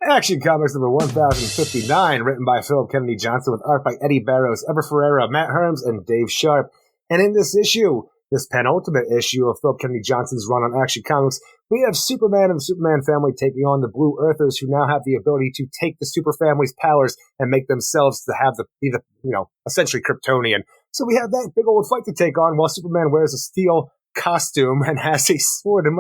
Action Comics number 1059, written by Philip Kennedy Johnson with art by Eddie Barrows, Ever Ferreira, Matt Herms, and Dave Sharp. And in this issue, this penultimate issue of Philip Kennedy Johnson's run on Action Comics, we have Superman and the Superman family taking on the Blue Earthers, who now have the ability to take the Super Family's powers and make themselves to have essentially Kryptonian. So we have that big old fight to take on while Superman wears a steel costume and has a sword. And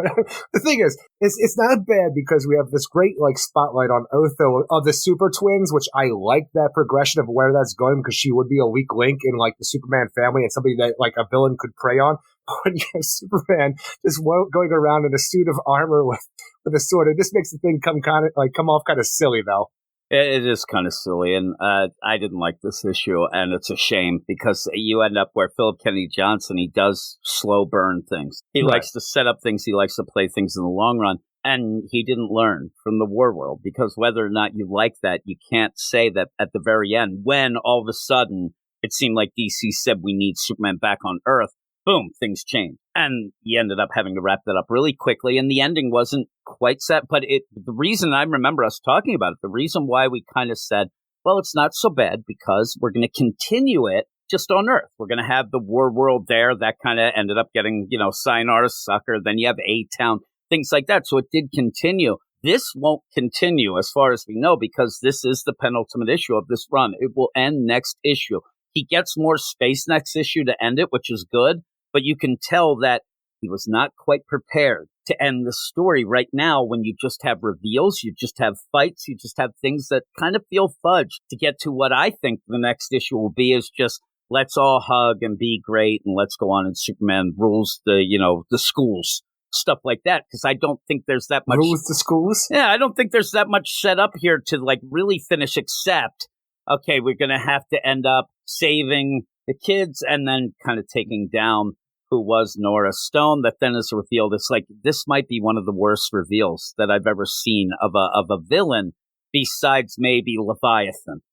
the thing is, it's not bad because we have this great spotlight on Otho of the Super Twins, which I like that progression of where that's going because she would be a weak link in the Superman family and somebody that a villain could prey on. When you have Superman just going around in a suit of armor with a sword, it just makes the thing come off kind of silly though. It is kind of silly, and I didn't like this issue, and it's a shame because you end up where Philip Kennedy Johnson, he does slow burn things. He likes to set up things, he likes to play things in the long run, and he didn't learn from the War World, because whether or not you like that, you can't say that at the very end, when all of a sudden it seemed like DC said we need Superman back on Earth, boom, things changed. And you ended up having to wrap that up really quickly, and the ending wasn't quite set. But the reason I remember us talking about it, the reason why we kind of said, well, it's not so bad because we're going to continue it just on Earth. We're going to have the War World there. That kind of ended up getting, Sayonara Sucker. Then you have A-Town, things like that. So it did continue. This won't continue as far as we know because this is the penultimate issue of this run. It will end next issue. He gets more space next issue to end it, which is good. But you can tell that he was not quite prepared to end the story right now when you just have reveals, you just have fights, you just have things that kind of feel fudged. To get to what I think the next issue will be is just let's all hug and be great and let's go on and Superman rules the schools, stuff like that. Because I don't think there's that much. Rules the schools? Yeah, I don't think there's that much set up here to really finish, except, okay, we're going to have to end up saving the kids and then kind of taking down who was Nora Stone. That then is revealed. It's this might be one of the worst reveals that I've ever seen of a villain besides maybe Leviathan.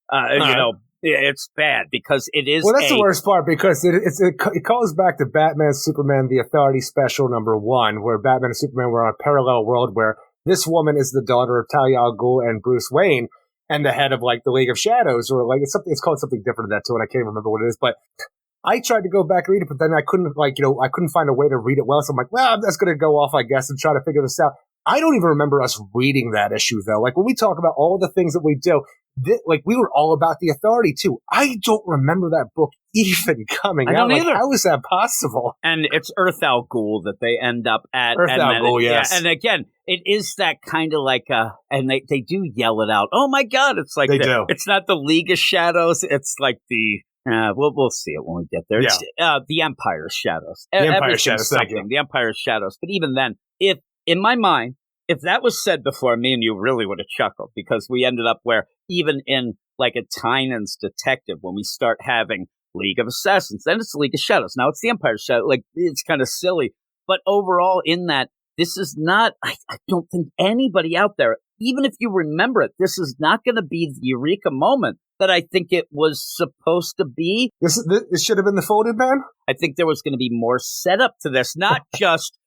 It's bad because it is. Well, that's the worst part because it calls back to Batman, Superman, The Authority Special #1, where Batman and Superman were on a parallel world where this woman is the daughter of Talia al Ghul and Bruce Wayne and the head of the League of Shadows, or it's called something different than that too, and I can't remember what it is, but I tried to go back and read it, but then I couldn't, I couldn't find a way to read it well. So I'm like, well, I'm just going to go off, I guess, and try to figure this out. I don't even remember us reading that issue, though. When we talk about all the things that we do, we were all about the Authority, too. I don't remember that book even coming out. I don't either. How is that possible? And it's Earth Al Ghul that they end up at. Earth Al Ghul, yes. Yeah, and again, it is that kind of and they do yell it out. Oh, my God. It's they do. It's not the League of Shadows. It's we'll see it when we get there. Yeah. It's the Empire's Shadows. The Empire's Shadows, thank you. The Empire's Shadows. But even then, in my mind, if that was said before, me and you really would have chuckled because we ended up where even in a Tynan's Detective, when we start having League of Assassins, then it's the League of Shadows. Now it's the Empire's Shadows. It's kind of silly. But overall, in that, this is not, I don't think anybody out there, even if you remember it, this is not going to be the eureka moment that I think it was supposed to be. This should have been the Folded Man? I think there was going to be more setup to this, not just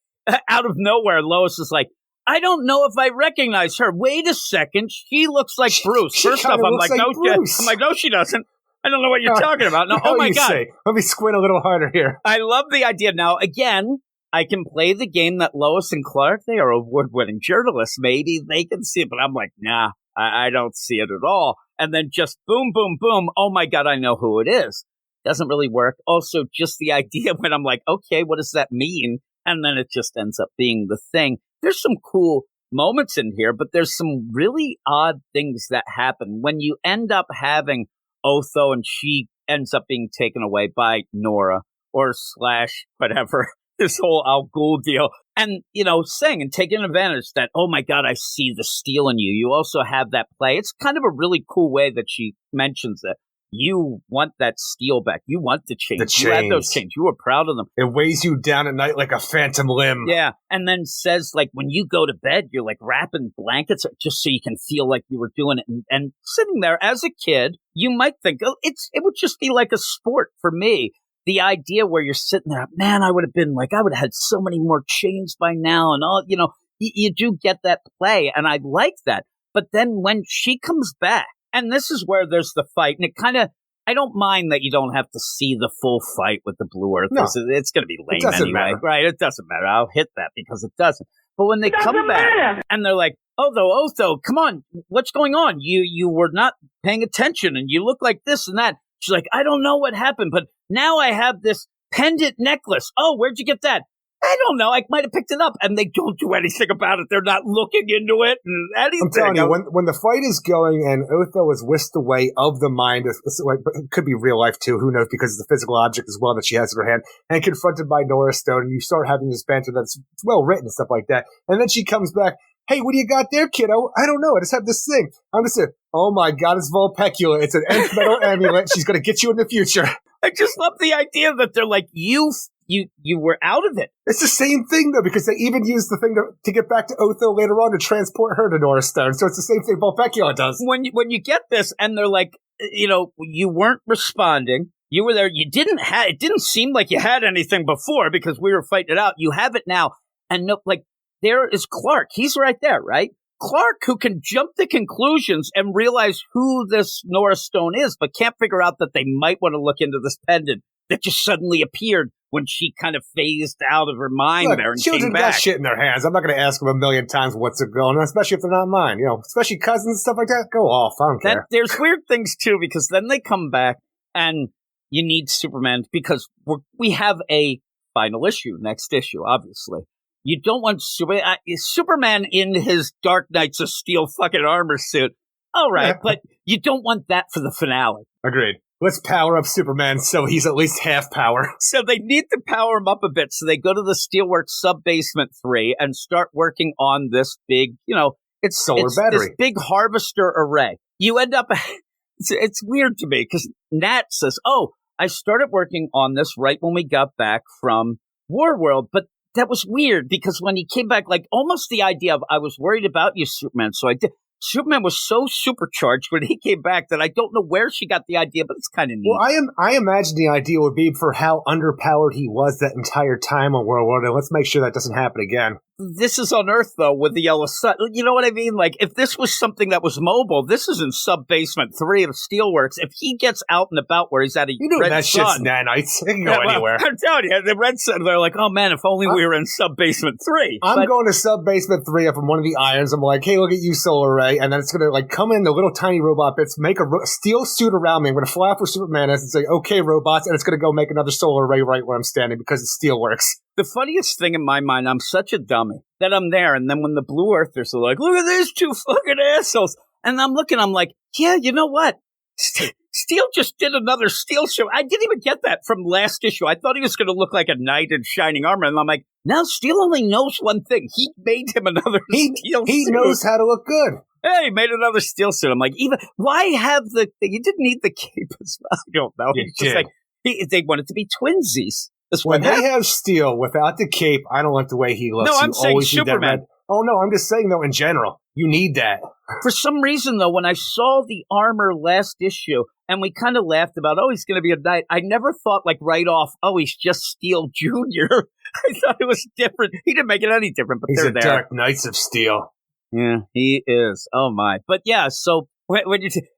out of nowhere. Lois is like, I don't know if I recognize her. Wait a second. She looks like Bruce. First off, I'm like, no, she doesn't. I don't know what you're talking about. No, oh my God. Say. Let me squint a little harder here. I love the idea. Now, again, I can play the game that Lois and Clark, they are award-winning journalists. Maybe they can see it, but I'm like, nah, I don't see it at all. And then just boom, boom, boom. Oh my God, I know who it is. Doesn't really work. Also, just the idea when I'm like, okay, what does that mean? And then it just ends up being the thing. There's some cool moments in here, but there's some really odd things that happen when you end up having Otho and she ends up being taken away by Nora or slash whatever, this whole Al Ghul deal. And, saying and taking advantage that, oh my God, I see the steel in you. You also have that play. It's kind of a really cool way that she mentions it. You want that steel back. You want the chains. You had those chains. You were proud of them. It weighs you down at night like a phantom limb. Yeah. And then says, when you go to bed, you're wrapping blankets just so you can feel like you were doing it. And sitting there as a kid, you might think, oh, it would just be like a sport for me. The idea where you're sitting there, man, I would have had so many more chains by now. And all, you do get that play. And I like that. But then when she comes back, and this is where there's the fight, and it kind of, I don't mind that you don't have to see the full fight with the Blue Earthers. No, it's going to be lame anyway. Matter. Right? It doesn't matter. I'll hit that because it doesn't. But when they come back and they're like, Otho, come on, what's going on? You were not paying attention and you look like this and that. She's like, I don't know what happened, but now I have this pendant necklace. Oh, where'd you get that? I don't know. I might have picked it up. And they don't do anything about it. They're not looking into it and anything. I'm telling you, when the fight is going and Otho is whisked away of the mind, it could be real life too, who knows, because it's a physical object as well that she has in her hand, and confronted by Nora Stone, and you start having this banter that's well written and stuff like that. And then she comes back, hey, what do you got there, kiddo? I don't know. I just have this thing. I'm just saying, oh my God, it's Vulpecula. It's an nth metal amulet. She's going to get you in the future. I just love the idea that they're like, you were out of it. It's the same thing, though, because they even use the thing to get back to Otho later on to transport her to Nora Stone. So it's the same thing Vulpecula does. When you get this and they're like, you weren't responding. You were there. You didn't have, it didn't seem like you had anything before because we were fighting it out. You have it now. And there is Clark. He's right there, right? Clark, who can jump to conclusions and realize who this Nora Stone is, but can't figure out that they might want to look into this pendant that just suddenly appeared when she kind of phased out of her mind. Look, there and children came back. got shit in their hands. I'm not going to ask them a million times what's going on, especially if they're not mine. Especially cousins and stuff like that. Go off. I don't care. There's weird things, too, because then they come back and you need Superman because we have a final issue, next issue, obviously. You don't want Superman in his Dark Knights of Steel fucking armor suit. All right, but you don't want that for the finale. Agreed. Let's power up Superman so he's at least half power. So they need to power him up a bit. So they go to the Steelworks Sub-Basement 3 and start working on this big, it's solar battery. This big harvester array. You end up, it's weird to me because Nat says, I started working on this right when we got back from Warworld, but that was weird because when he came back, like almost the idea of I was worried about you, Superman. So I did. Superman was so supercharged when he came back that I don't know where she got the idea, but it's kind of neat. Well, I imagine the idea would be for how underpowered he was that entire time on World, and let's make sure that doesn't happen again. This is on Earth, though, with the yellow sun. You know what I mean? Like, if this was something that was mobile, this is in Sub-Basement 3 of Steelworks. If he gets out and about where he's at a red that sun, shit's nanites. It can go anywhere. I'm telling you, the red sun, they're like, oh man, if only we were in Sub-Basement 3. I'm going to Sub-Basement 3 up in one of the irons. I'm like, hey, look at you, Solar Ray. And then it's going to come in the little tiny robot bits, make a steel suit around me. I'm going to fly up where Superman is and say, okay, robots. And it's going to go make another Solar Ray right where I'm standing because it's Steelworks. The funniest thing in my mind, I'm such a dummy that I'm there. And then when the Blue Earthers are like, look at these two fucking assholes. And I'm looking, I'm like, yeah, you know what? Steel just did another Steel show. I didn't even get that from last issue. I thought he was going to look like a knight in shining armor. And I'm like, now Steel only knows one thing. He made him another Steel suit. He knows how to look good. Hey, he made another Steel suit. I'm like, why have you didn't need the cape as well. I don't know. You just like, they wanted to be twinsies. When they have Steel without the cape, I don't like the way he looks. No, I'm saying Superman. Oh, no, I'm just saying, though, in general, you need that. For some reason, though, when I saw the armor last issue, and we kind of laughed about, he's going to be a knight, I never thought, right off, he's just Steel Jr. I thought it was different. He didn't make it any different, but he's they're there. Dark Knights of Steel. Yeah, he is. Oh, my. But, yeah, so when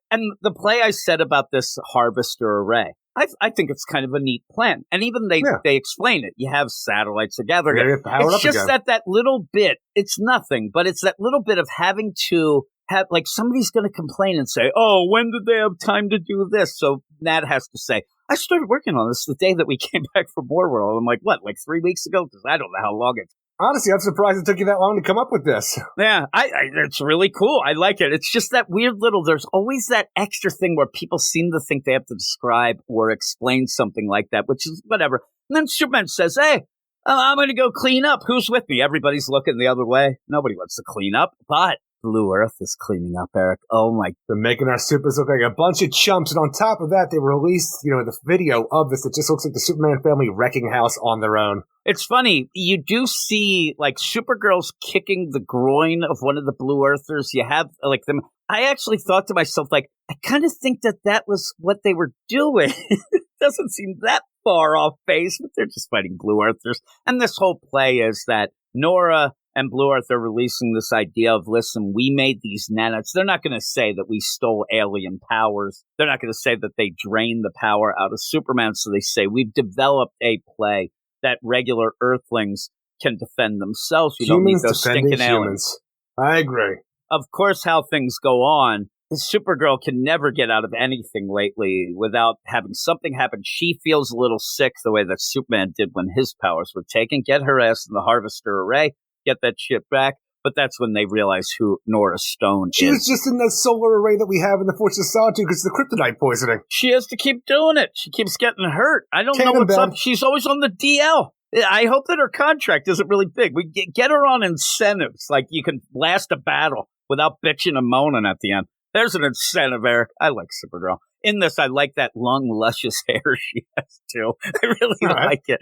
and the play I said about this harvester array, I think it's kind of a neat plan. And even they explain it. You have satellites together. It's just that little bit, it's nothing, but it's that little bit of having to have, somebody's going to complain and say, when did they have time to do this? So Nat has to say, I started working on this the day that we came back from Warworld. I'm like, what, 3 weeks ago? Because I don't know how long it's. Honestly, I'm surprised it took you that long to come up with this. Yeah, it's really cool. I like it. It's just that weird there's always that extra thing where people seem to think they have to describe or explain something like that, which is whatever. And then Superman says, hey, I'm going to go clean up. Who's with me? Everybody's looking the other way. Nobody wants to clean up, but Blue Earth is cleaning up, Eric. Oh, my. They're making our supers look like a bunch of chumps. And on top of that, they released, the video of this. It just looks like the Superman family wrecking house on their own. It's funny. You do see, Supergirl's kicking the groin of one of the Blue Earthers. You have, them. I actually thought to myself, I kind of think that was what they were doing. It doesn't seem that far off base, but they're just fighting Blue Earthers. And this whole play is that Nora and Blue Earth are releasing this idea of, listen, we made these nanites. They're not going to say that we stole alien powers. They're not going to say that they drained the power out of Superman. So they say we've developed a play that regular Earthlings can defend themselves. We don't need those stinking aliens. I agree. Of course, how things go on, Supergirl can never get out of anything lately without having something happen. She feels a little sick the way that Superman did when his powers were taken. Get her ass in the Harvester Array, get that shit back. But that's when they realize who Nora Stone is. She was just in the solar array that we have in the Force of Solitude because of the kryptonite poisoning. She has to keep doing it. She keeps getting hurt. I don't know what's up. She's always on the DL. I hope that her contract isn't really big. We get her on incentives, like you can last a battle without bitching and moaning at the end. There's an incentive, Eric. I like Supergirl. In this, I like that long, luscious hair she has, too. I really like it.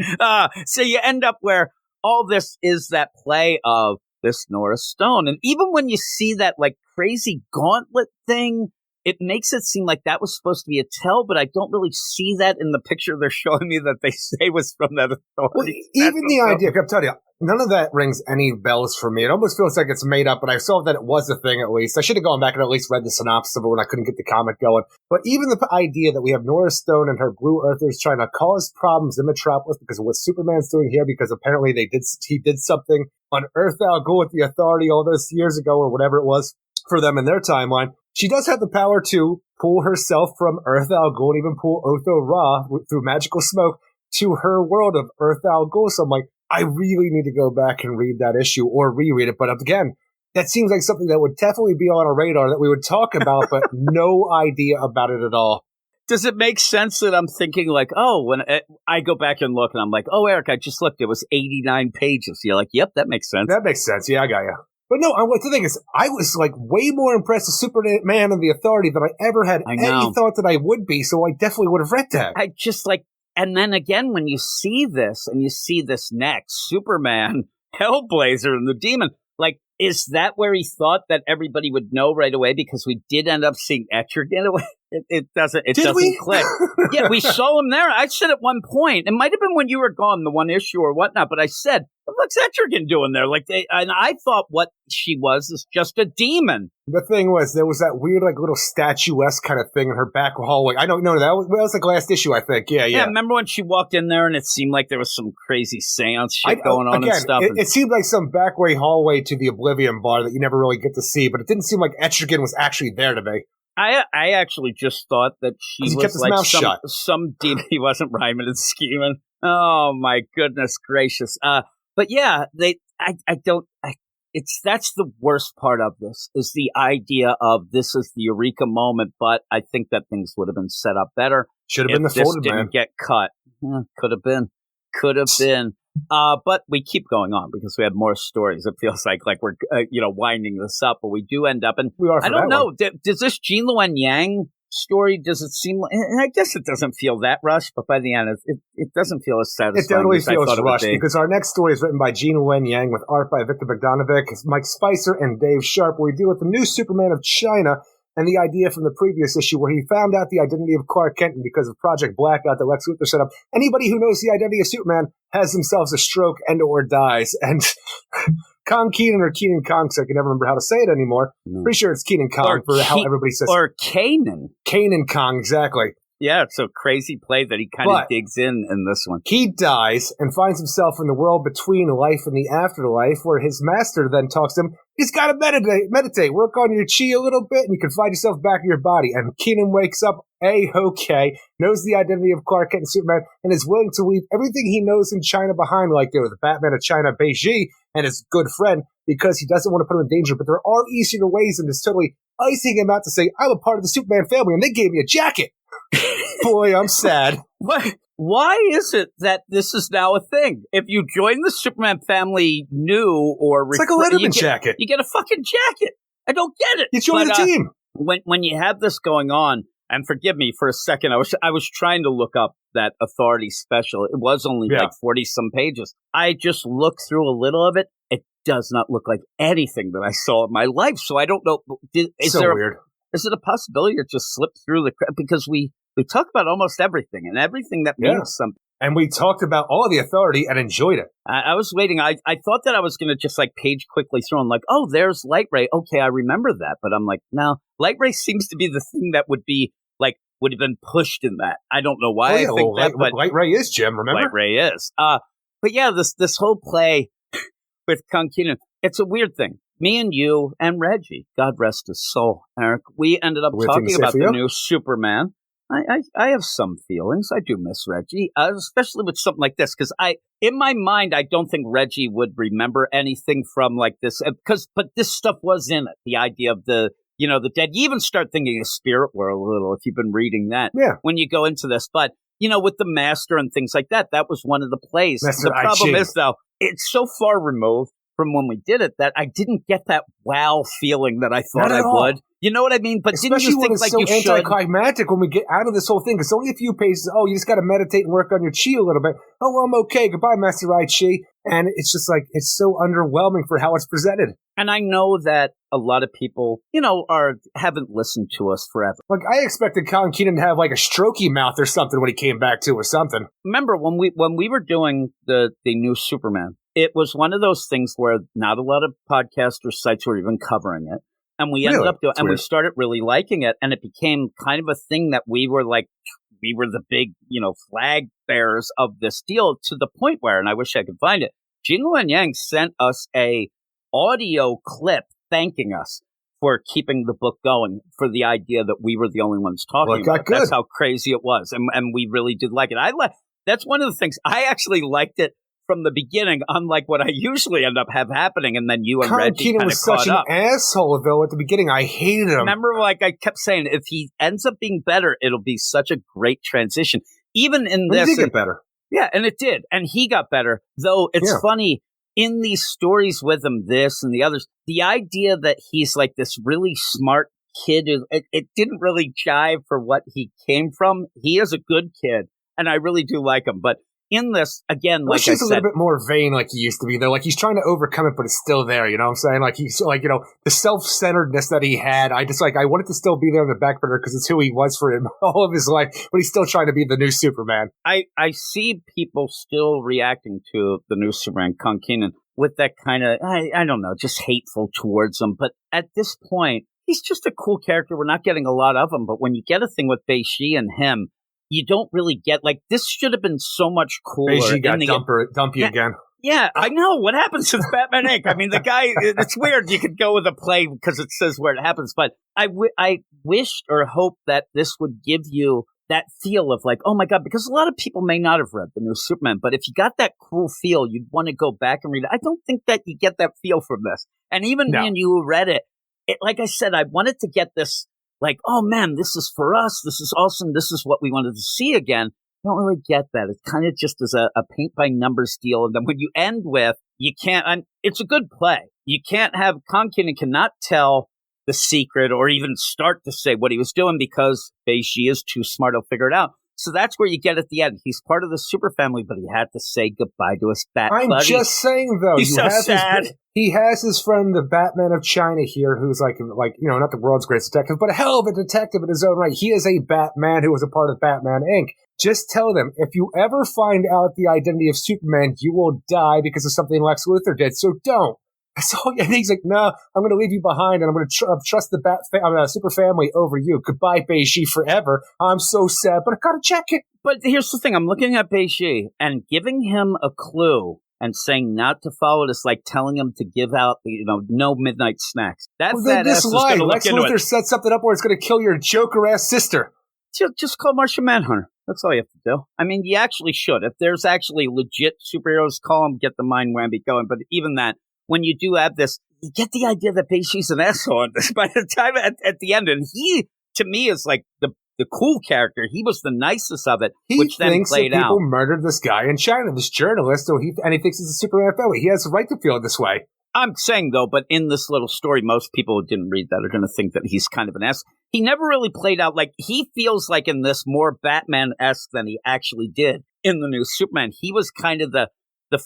So you end up where all this is that play of this Nora Stone. And even when you see that, like, crazy gauntlet thing, it makes it seem like that was supposed to be a tell, but I don't really see that in the picture they're showing me that they say was from that authority. Well, even the idea, I'm telling you, none of that rings any bells for me. It almost feels like it's made up, but I saw that it was a thing at least. I should have gone back and at least read the synopsis of it when I couldn't get the comic going. But even the idea that we have Nora Stone and her Blue Earthers trying to cause problems in Metropolis because of what Superman's doing here, because apparently he did something on Earth Al Ghul with the Authority all those years ago or whatever it was for them in their timeline. She does have the power to pull herself from Earth Al Ghul and even pull Otho Ra through magical smoke to her world of Earth Al Ghul. So I'm like, I really need to go back and read that issue or reread it. But again, that seems like something that would definitely be on our radar that we would talk about, but no idea about it at all. Does it make sense that I'm thinking like, oh, when I go back and look and I'm like, oh, Eric, I just looked. It was 89 pages. You're like, yep, that makes sense. That makes sense. Yeah, I got you. But no, the thing is, I was like way more impressed with Superman and the Authority than I ever had any thought that I would be. So I definitely would have read that. I just like, and then again, when you see this and you see this next Superman, Hellblazer, and the Demon, like, is that where he thought that everybody would know right away? Because we did end up seeing Etrigan away. It doesn't click. Yeah, we saw him there. I said at one point, it might have been when you were gone, the one issue or whatnot, but I said, what's Etrigan doing there? Like, and I thought what she was is just a demon. The thing was, there was that weird, like, little statuesque kind of thing in her back hallway. I don't know. That was like last issue, I think. Yeah. Yeah, remember when she walked in there and it seemed like there was some crazy seance shit going on and stuff? It seemed like some backway hallway to the Oblivion bar that you never really get to see, but it didn't seem like Etrigan was actually there to me. I actually just thought that she was like some demon. He wasn't rhyming and scheming. Oh my goodness gracious. But yeah, that's the worst part of this is the idea of this is the Eureka moment, but I think that things would have been set up better. Should have been the folded man. Didn't get cut. Could have been. But we keep going on because we have more stories. It feels like we're winding this up, but we do end up. And I don't know. Does this Jean Luen Yang story? Does it seem? And I guess it doesn't feel that rushed, but by the end, it doesn't feel as satisfying. It totally feels rushed because our next story is written by Jean Luen Yang with art by Victor Bogdanovic, Mike Spicer, and Dave Sharp. Where we deal with the new Superman of China. And the idea from the previous issue where he found out the identity of Clark Kent, and because of Project Blackout that Lex Luthor set up, anybody who knows the identity of Superman has themselves a stroke and or dies. And Kong Keenan or Keenan Kong, so I can never remember how to say it anymore. Pretty sure it's Keenan Kong how everybody says it. Or Kanan. Kanan Kong, exactly. Yeah, it's a crazy play that he kind of digs in this one. He dies and finds himself in the world between life and the afterlife, where his master then talks to him. He's got to meditate, work on your chi a little bit, and you can find yourself back in your body. And Keenan wakes up, A-okay, knows the identity of Clark Kent and Superman, and is willing to leave everything he knows in China behind, like there was the Batman of China, Beiji, and his good friend, because he doesn't want to put him in danger. But there are easier ways, and it's totally icing him out to say, I'm a part of the Superman family, and they gave me a jacket. Boy, I'm sad. Why is it that this is now a thing? If you join the Superman family new or... It's like a Letterman jacket. You get a fucking jacket. I don't get it. You join the team. When you have this going on, and forgive me for a second, I was trying to look up that Authority special. It was only like 40-some pages. I just looked through a little of it. It does not look like anything that I saw in my life. So I don't know. Weird. Is it a possibility to just slip through because we talk about almost everything and everything that means something. And we talked about all the authority and enjoyed it. I was waiting. I thought that I was going to just like page quickly through and like, oh, there's Light Ray. Okay, I remember that. But I'm like, no, Light Ray seems to be the thing that would have been pushed in that. I don't know why I think that, but Light Ray is Jim, remember? Light Ray is. But yeah, this whole play with Kong Keenan, it's a weird thing. Me and you and Reggie, God rest his soul, Eric, we ended up talking about the new Superman. I have some feelings. I do miss Reggie, especially with something like this, because in my mind, I don't think Reggie would remember anything from like this, but this stuff was in it. The idea of the dead. You even start thinking of Spirit World a little if you've been reading that. Yeah. When you go into this, but with the Master and things like that, that was one of the plays. The problem is though, it's so far removed from when we did it that I didn't get that wow feeling that I thought I would. You know what I mean? But especially didn't you think when it's like so you should? Anticlimactic when we get out of this whole thing. It's only a few pages. Oh, you just got to meditate and work on your chi a little bit. Oh, well, I'm okay. Goodbye, Master Rai Chi. And it's just like, it's so underwhelming for how it's presented. And I know that a lot of people, haven't listened to us forever. Like, I expected Kong Keenan to have like a strokey mouth or something when he came back to or something. Remember when we were doing the new Superman, it was one of those things where not a lot of podcasts or sites were even covering it. And we ended up doing, and we started really liking it. And it became kind of a thing that we were the big, flag bearers of this deal, to the point where, and I wish I could find it, Jin Luen Yang sent us a audio clip thanking us for keeping the book going, for the idea that we were the only ones talking about it. That's how crazy it was. And we really did like it. That's one of the things. I actually liked it from the beginning, unlike what I usually end up happening, and then you and Reggie kind of caught up. was such an asshole, though, at the beginning. I hated him. Remember, like I kept saying, if he ends up being better, it'll be such a great transition. Even in this. He did get better. Yeah, and it did. And he got better. Though it's funny, in these stories with him, this and the others, the idea that he's like this really smart kid, it didn't really jive for what he came from. He is a good kid, and I really do like him. But in this, again, like I said, he's a little bit more vain like he used to be, though. Like, he's trying to overcome it, but it's still there, you know what I'm saying? Like, he's like, the self-centeredness that he had, I want it to still be there in the back burner because it's who he was for him all of his life, but he's still trying to be the new Superman. I see people still reacting to the new Superman, Kong Keenan, with that kind of, I don't know, just hateful towards him. But at this point, he's just a cool character. We're not getting a lot of him, but when you get a thing with Bei Shi and him, you don't really get, like, this should have been so much cooler. She got dumpy again. Yeah, I know. What happens to Batman Inc.? I mean, the guy, it's weird. You could go with a play because it says where it happens, but I wished or hoped that this would give you that feel of like, oh my God, because a lot of people may not have read the new Superman, but if you got that cool feel, you'd want to go back and read it. I don't think that you get that feel from this. And even me and you who read it, like I said, I wanted to get this, like, oh man, this is for us. This is awesome. This is what we wanted to see again. I don't really get that. It kind of just is a paint by numbers deal. And then when you end with, you can't, it's a good play. You can't have, Kong Keenan cannot tell the secret or even start to say what he was doing because Bei Shi is too smart to figure it out. So that's where you get at the end. He's part of the super family, but he had to say goodbye to his Bat buddy. I'm just saying, though. He's so sad. He has his friend, the Batman of China here, who's like, not the world's greatest detective, but a hell of a detective in his own right. He is a Batman who was a part of Batman Inc. Just tell them, if you ever find out the identity of Superman, you will die because of something Lex Luthor did. So don't. So, and he's like, no, I'm going to leave you behind, and I'm going to trust the super family over you. Goodbye, Bei Shi, forever. I'm so sad, but I got to check it. But here's the thing. I'm looking at Bei Shi and giving him a clue and saying not to follow this, like telling him to give out, no midnight snacks. That's that ass is going to look into it. Lex Luthor set something up where it's going to kill your Joker-ass sister. Just call Martian Manhunter. That's all you have to do. I mean, you actually should. If there's actually legit superheroes, call them, get the mind whammy going. But even that, when you do have this, you get the idea that Bei Shi's an asshole by the time at the end. And he, to me, is like the cool character. He was the nicest of it, which then played out. People murdered this guy in China, this journalist, and he thinks it's a Superman family. He has the right to feel this way. I'm saying, though, but in this little story, most people who didn't read that are going to think that he's kind of an ass. He never really played out like, he feels like in this more Batman-esque than he actually did in the new Superman. He was kind of the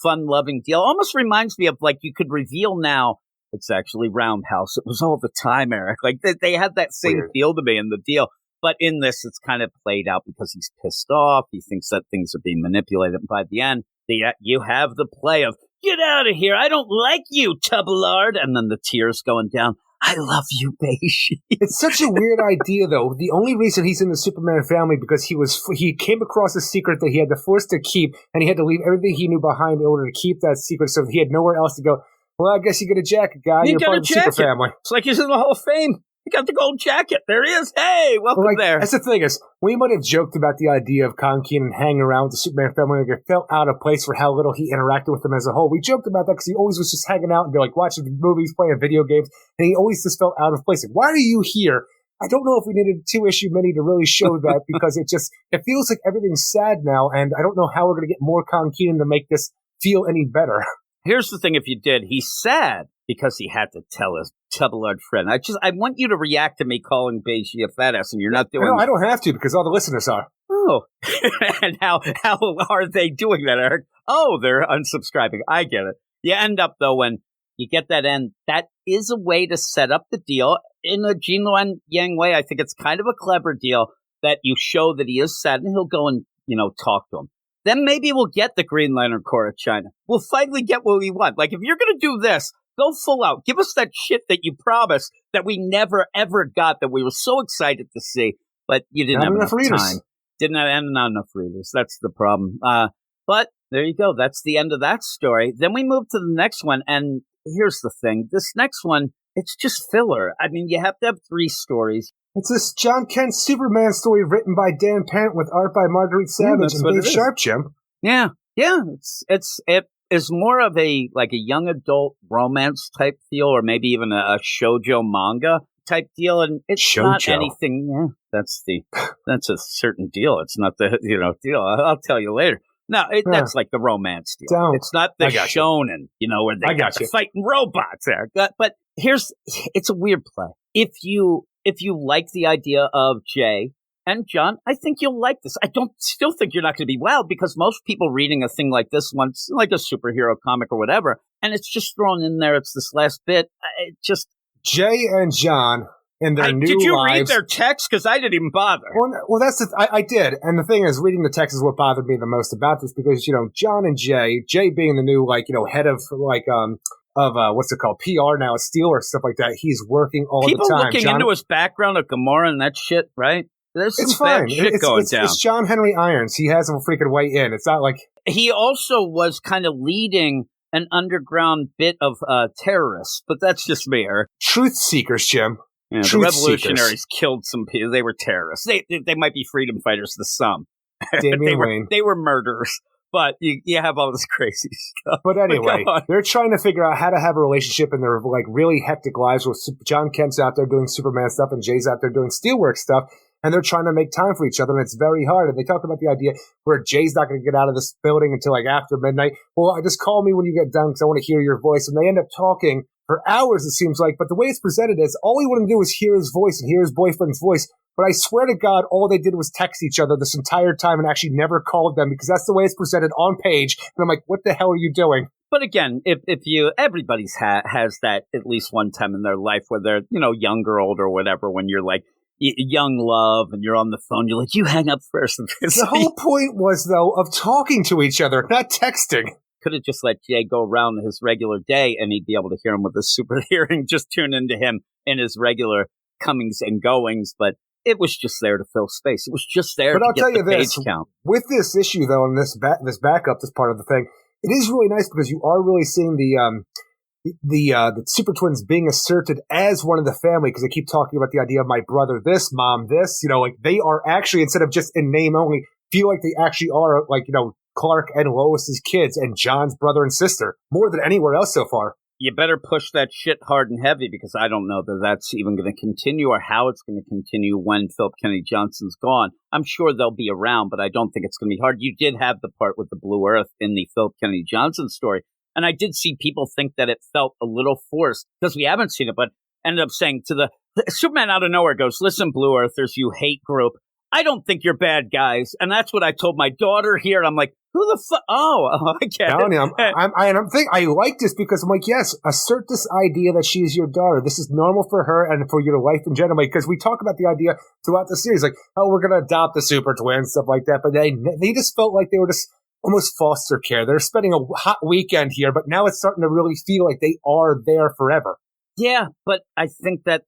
fun-loving deal. Almost reminds me of, like, you could reveal now it's actually Roundhouse. It was all the time, Eric. Like, they had that same feel to me in the deal. But in this, it's kind of played out because he's pissed off. He thinks that things are being manipulated. And by the end, you have the play of, get out of here. I don't like you, Tubalard. And then the tears going down. I love you, Beishi. It's such a weird idea, though. The only reason he's in the Superman family because he came across a secret that he had the Force to keep, and he had to leave everything he knew behind in order to keep that secret, so he had nowhere else to go. Well, I guess you get a jacket, guy. You're part of the Super family. It's like he's in the Hall of Fame. He got the gold jacket. There he is. Hey, welcome there. That's the thing is, we might have joked about the idea of Khan Kenan hanging around with the Superman family. Like it felt out of place for how little he interacted with them as a whole. We joked about that because he always was just hanging out and like watching movies, playing video games, and he always just felt out of place. Like, why are you here? I don't know if we needed a 2-issue mini to really show that because it feels like everything's sad now, and I don't know how we're going to get more Khan Kenan to make this feel any better. Here's the thing: if you did, he's sad because he had to tell his Tubalard friend. I want you to react to me calling Beishi a fat ass, and you're not doing. No, I don't have to because all the listeners are. Oh, and how are they doing that, Eric? Oh, they're unsubscribing. I get it. You end up though when you get that end. That is a way to set up the deal in a Gene Luen Yang way. I think it's kind of a clever deal that you show that he is sad, and he'll go and talk to him. Then maybe we'll get the Green Lantern Corps of China. We'll finally get what we want. Like, if you're going to do this, go full out. Give us that shit that you promised that we never, ever got, that we were so excited to see, but you didn't have enough time. Didn't have not enough readers. That's the problem. But there you go. That's the end of that story. Then we move to the next one, and here's the thing. This next one, it's just filler. I mean, you have to have 3 stories. It's this John Kent Superman story written by Dan Parent with art by Marguerite Savage and Dave Sharp, Jim. Yeah. It is more of a young adult romance type feel, or maybe even a shoujo manga type deal, and it's not anything. Yeah, that's a certain deal. It's not the deal. I'll tell you later. No, that's like the romance deal. It's not the shonen, where they got fighting robots there. But it's a weird play. If you like the idea of Jay and John, I think you'll like this. I still think you're not going to be wowed because most people reading a thing like this one's like a superhero comic or whatever, and it's just thrown in there. It's this last bit. Jay and John in their new lives. Did you read their text? Because I didn't even bother. Well, that's I did, and the thing is, reading the text is what bothered me the most about this because John and Jay being the new head of what's it called, PR now, Steel or stuff like that. He's working all the time. People looking into his background of Gamora and that shit, right? There's some bad shit going down. It's John Henry Irons. He has a freaking way in. It's not like he also was kind of leading an underground bit of terrorists, but that's just me, Eric. Truth seekers, Jim. Yeah, the revolutionaries killed some people. They were terrorists. They might be freedom fighters to some. They were murderers. But you have all this crazy stuff. But anyway, they're trying to figure out how to have a relationship in their really hectic lives where John Kent's out there doing Superman stuff and Jay's out there doing Steelwork stuff. And they're trying to make time for each other, and it's very hard. And they talk about the idea where Jay's not going to get out of this building until after midnight. Well, just call me when you get done because I want to hear your voice. And they end up talking for hours, it seems like. But the way it's presented is all we want to do is hear his voice and hear his boyfriend's voice. But I swear to God, all they did was text each other this entire time and actually never called them because that's the way it's presented on page. And I'm like, what the hell are you doing? But again, everybody's has that at least one time in their life where they're, younger, older, or whatever, when you're young love and you're on the phone, you're like, you hang up first. The whole point was, though, of talking to each other, not texting. Could have just let Jay go around his regular day and he'd be able to hear him with his super hearing, just tune into him in his regular comings and goings. But it was just there to fill space. It was just there to get the page count. With this issue, though, and this backup, this part of the thing, it is really nice because you are really seeing the Super Twins being asserted as one of the family because they keep talking about the idea of my brother this, mom this. They are actually, instead of just in name only, feel like they actually are Clark and Lois's kids and John's brother and sister more than anywhere else so far. You better push that shit hard and heavy because I don't know that that's even going to continue or how it's going to continue when Philip Kennedy Johnson's gone. I'm sure they'll be around, but I don't think it's going to be hard. You did have the part with the Blue Earth in the Philip Kennedy Johnson story. And I did see people think that it felt a little forced because we haven't seen it, but ended up saying to the Superman out of nowhere goes, listen, Blue Earthers, you hate group. I don't think you're bad guys. And that's what I told my daughter here. And I'm like, who the fuck? Oh, I get it. I like this because I'm like, yes, assert this idea that she's your daughter. This is normal for her and for your life in general. Because we talk about the idea throughout the series, like, oh, we're going to adopt the super twins, stuff like that. But they just felt like they were just almost foster care. They're spending a hot weekend here, but now it's starting to really feel like they are there forever. Yeah, but I think that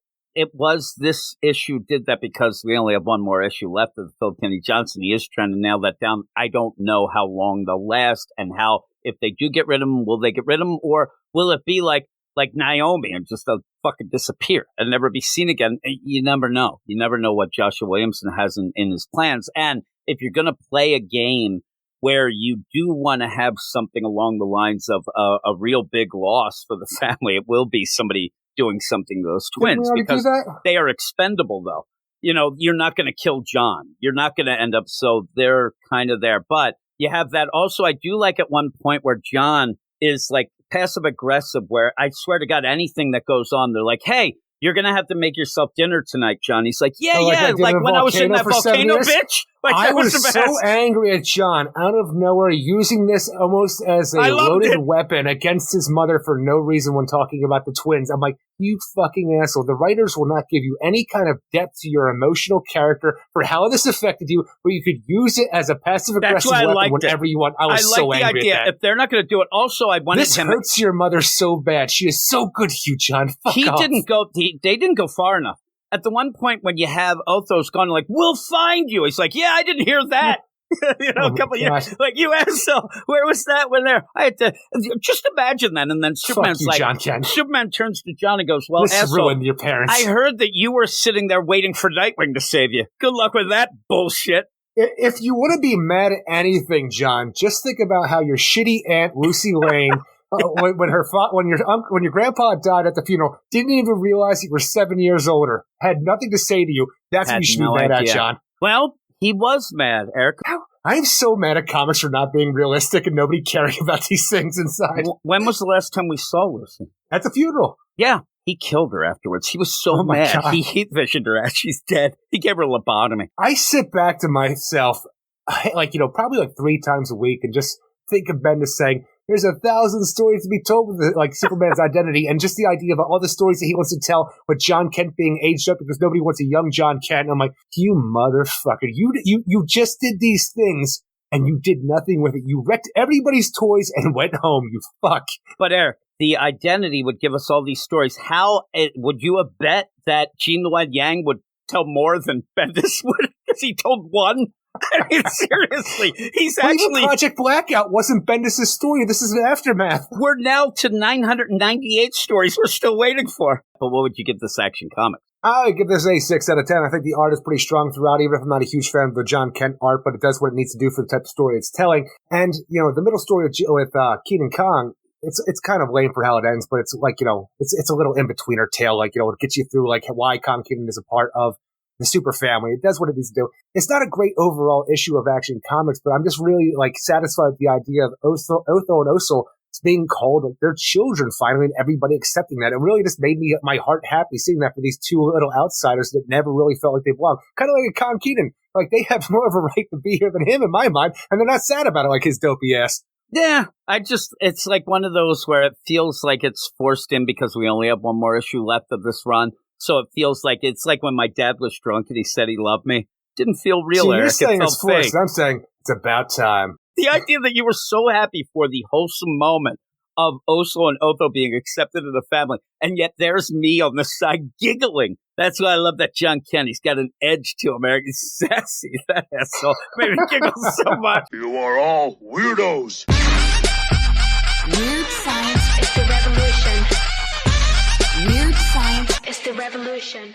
this issue did that because we only have one more issue left of Philip Kennedy Johnson. He is trying to nail that down. I don't know how long they'll last and how, if they do get rid of him, will they get rid of him? Or will it be like Naomi and just fucking disappear and never be seen again? You never know. You never know what Joshua Williamson has in his plans. And if you're going to play a game where you do want to have something along the lines of a real big loss for the family, it will be somebody doing something to those twins because they are expendable, though. You know, you're not going to kill John. You're not going to end up, so they're kind of there. But you have that. Also, I do like at one point where John is like passive aggressive, where I swear to God, anything that goes on, they're like, hey, you're going to have to make yourself dinner tonight, John. He's like, yeah, like when I was in that volcano, bitch. Like, I was so angry at John out of nowhere, using this almost as a loaded weapon against his mother for no reason when talking about the twins. I'm like, you fucking asshole. The writers will not give you any kind of depth to your emotional character for how this affected you, where you could use it as a passive-aggressive weapon whenever you want. I was so angry at that. If they're not going to do it, also, I wanted this hurts your mother so bad. She is so good to you, John. Fuck off. They didn't go far enough. At the one point when you have Otho's gone, like, we'll find you. He's like, yeah, I didn't hear that. A couple of years. Like, you asshole. Where was that when there? I had to just imagine that. And then Superman's like, John Kent. Superman turns to John and goes, well, this asshole, ruined your parents. I heard that you were sitting there waiting for Nightwing to save you. Good luck with that bullshit. If you want to be mad at anything, John, just think about how your shitty aunt, Lucy Lane, when your grandpa died at the funeral, didn't even realize you were 7 years older, had nothing to say to you. That's what you should be mad at, John. Well, he was mad, Eric. I'm so mad at comics for not being realistic and nobody caring about these things inside. When was the last time we saw Lucy? At the funeral. Yeah, he killed her afterwards. He was so mad. He heat visioned her as she's dead. He gave her a lobotomy. I sit back to myself, probably like 3 times a week and just think of Bendis saying, there's 1,000 stories to be told with Superman's identity, and just the idea of all the stories that he wants to tell with John Kent being aged up because nobody wants a young John Kent. And I'm like, you motherfucker, you just did these things and you did nothing with it. You wrecked everybody's toys and went home. You fuck. But Eric, the identity would give us all these stories. Would you have bet that Jean Luan Yang would tell more than Bendis would? Because he told one. I mean, seriously, even Project Blackout wasn't Bendis' story. This is an aftermath. We're now to 998 stories we're still waiting for. But what would you give this Action Comics? I give this a 6 out of 10. I think the art is pretty strong throughout, even if I'm not a huge fan of the John Kent art, but it does what it needs to do for the type of story it's telling. And, the middle story with Keenan Kong, it's kind of lame for how it ends, but it's like, it's a little in-betweener tale, like, it gets you through, like, why Kong Keenan is a part of the super family. It does what it needs to do. It's not a great overall issue of Action Comics, but I'm just really satisfied with the idea of Otho and Oso being called their children finally, and everybody accepting that. It really just made my heart happy seeing that for these 2 little outsiders that never really felt like they belong. Kind of like a Con Keaton. Like, they have more of a right to be here than him in my mind, and they're not sad about it like his dopey ass. Yeah, it's like one of those where it feels like it's forced in because we only have one more issue left of this run. So it feels like it's like when my dad was drunk and he said he loved me. Didn't feel real, Eric. You're saying it's forced. I'm saying it's about time. The idea that you were so happy for the wholesome moment of Oso and Otho being accepted in the family, and yet there's me on the side giggling. That's why I love that John Kent. He's got an edge to him, Eric. He's sassy. That asshole made me giggle so much. You are all weirdos. Weird science is the revolution. Weird science is the revolution.